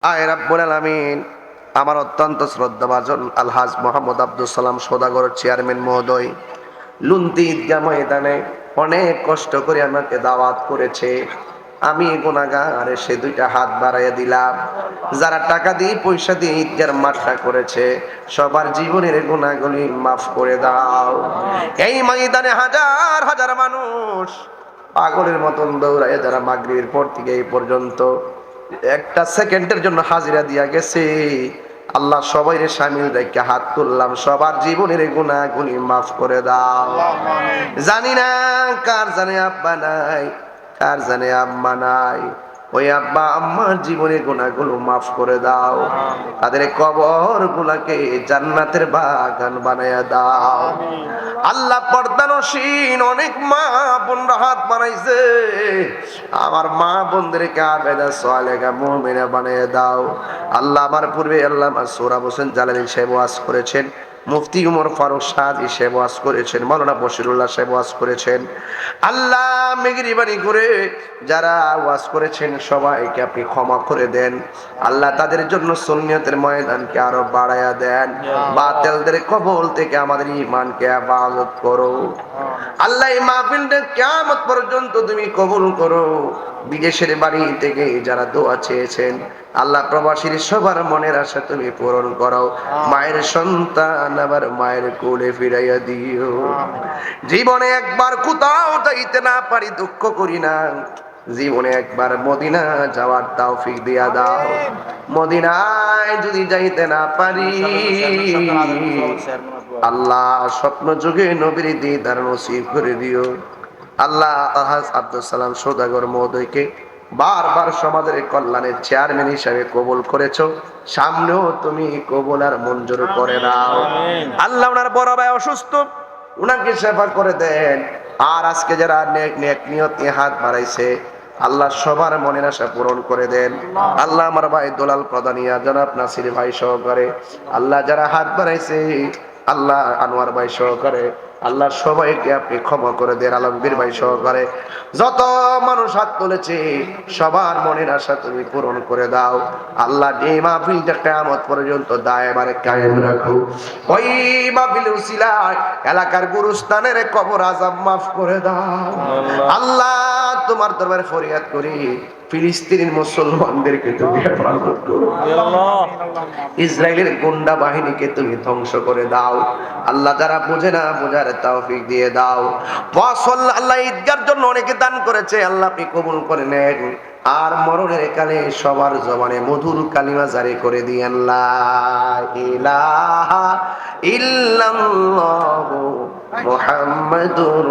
আয় রাব্বুল আলামিন, আমার অত্যন্ত শ্রদ্ধাভাজন আলহাজ মোহাম্মদ আব্দুল সালাম সওদাগর চেয়ারম্যান মহোদয় লুন্তি ঈদগাহ ময়দানে অনেক কষ্ট করে আমাকে দাওয়াত করেছে। আমি গুনাহগার, সে দুইটা হাত বাড়াইয়া দিলাম। যারা টাকা দিয়ে পয়সা দিয়ে ঈদগাহর মাঠটা করেছে, সবার জীবনের গুনাহগুলি মাফ করে দাও। এই ময়দানে হাজার হাজার মানুষ পাগলের মতন দৌড়ায়, যারা মাগরিবের পর থেকে এই পর্যন্ত একটা সেকেন্ডের জন্য হাজিরা দিয়া গেছে। আল্লাহ সবাইরে শামিল রেখে হাত তুললাম, সবার জীবনের গুনাহগুলি মাফ করে দাও। জানি না কার জানে আব্বা নাই, কার জানে আম্মা নাই। ওই আব্বা আম্মার জীবনের গুনাহগুলো মাফ করে দাও, তাদের কবর গুলাকে জান্নাতের বাগান বানায়া দাও। আল্লাহ পর্দানসীন অনেক মা বোনরা হাত বানাইছে, আমার মা বোনদেরকে আবেদা সালেহা মুমিনা বানিয়ে দাও। আল্লাহ আমার পূর্বে আল্লাহ সোহরাব হোসেন জালালী সাহেব ওয়াজ করেছেন, মুফতি উমর ফারুক সাদি সাহেব ওয়াজ করেছেন, মাওলানা বশিরুল্লাহ সাহেব ওয়াজ করেছেন। আল্লাহ মেহেরবানি করে যারা ওয়াজ করেছেন সবাইকে আপনি ক্ষমা করে দেন। আল্লাহ তাদের জন্য সুন্নিয়তের ময়দানকে আরো বাড়ায়া দেন। বাতিলদের কবল থেকে আমাদের ঈমানকে হেফাজত করো। আল্লাহ এই মাহফিলটা কিয়ামত পর্যন্ত তুমি কবুল করো। বিদেশের বাড়ি থেকে যারা দোয়া চেয়েছেন, আল্লাহ প্রবাসীর সবার মনের আশা তুমি পূরণ করো। মায়ের সন্তান আবার মায়ের কোলে ফিরাইয়া দিও। জীবনে একবার কোথাও যাইতে না পারি দুঃখ করি না, জীবনে একবার মদিনা যাওয়ার তৌফিক দিয়া দাও। মদিনায় যদি যাইতে না পারি, আল্লাহ স্বপ্ন যুগে নবীর দিদার নসিব করে দিও। আল্লাহ আলহাজ আব্দুল সালাম সওদাগর মহোদয়কে বারবার সমাজের কল্যাণের চেয়ারম্যান হিসাবে কবুল করেছো, সামনেও তুমি কবুল আর মঞ্জুর করে দাও। আল্লাহ ওনার বড় ভাই অসুস্থ, উনাকে সেবা করে দেন। আর আজকে যারা নেক নেক নিয়ত নিয়ে হাত বাড়াইছে, আল্লাহ সবার মনের আশা পূরণ করে দেন। আল্লাহ আমার ভাই দুলাল প্রধানিয়া জনাব নাসির ভাই সহকারে, আল্লাহ যারা হাত বাড়াইছে, আল্লাহ আনোয়ার ভাই সহকারে, আল্লাহ সবাইকে আপনি ক্ষমা করে দেন। আলমগীর ভাই সহকারে যত মানুষ হাত তুলেছে, সবার মনের আশা তুমি পূরণ করে দাও। আল্লাহ এই মাহফিলটা কিয়ামত পর্যন্ত দায়মারে কায়েম রাখো। ওই মাহফিলের উসিলায় এলাকার গুরুস্থানের কবর আযাব মাফ করে দাও। আল্লাহ তোমার দরবারে ফরিয়াদ করি, ফিলিস্তিনের মুসলমানদেরকে তুমি হেফাজত করো। ইসরায়েলের গুন্ডা বাহিনীকে তুমি ধ্বংস করে দাও। আল্লাহ যারা বোঝে না, বোঝার তৌফিক দিয়ে দাও। ফসল আল্লাহ ঈদগার জন্য অনেকে দান করেছে, আল্লাহ আপনি কবুল করে নেন। আর মরণের কালে সবার জবানে মধুর কালিমা জারি করে দিয়েন, লা ইলাহা ইল্লাল্লাহু মুহাম্মাদুর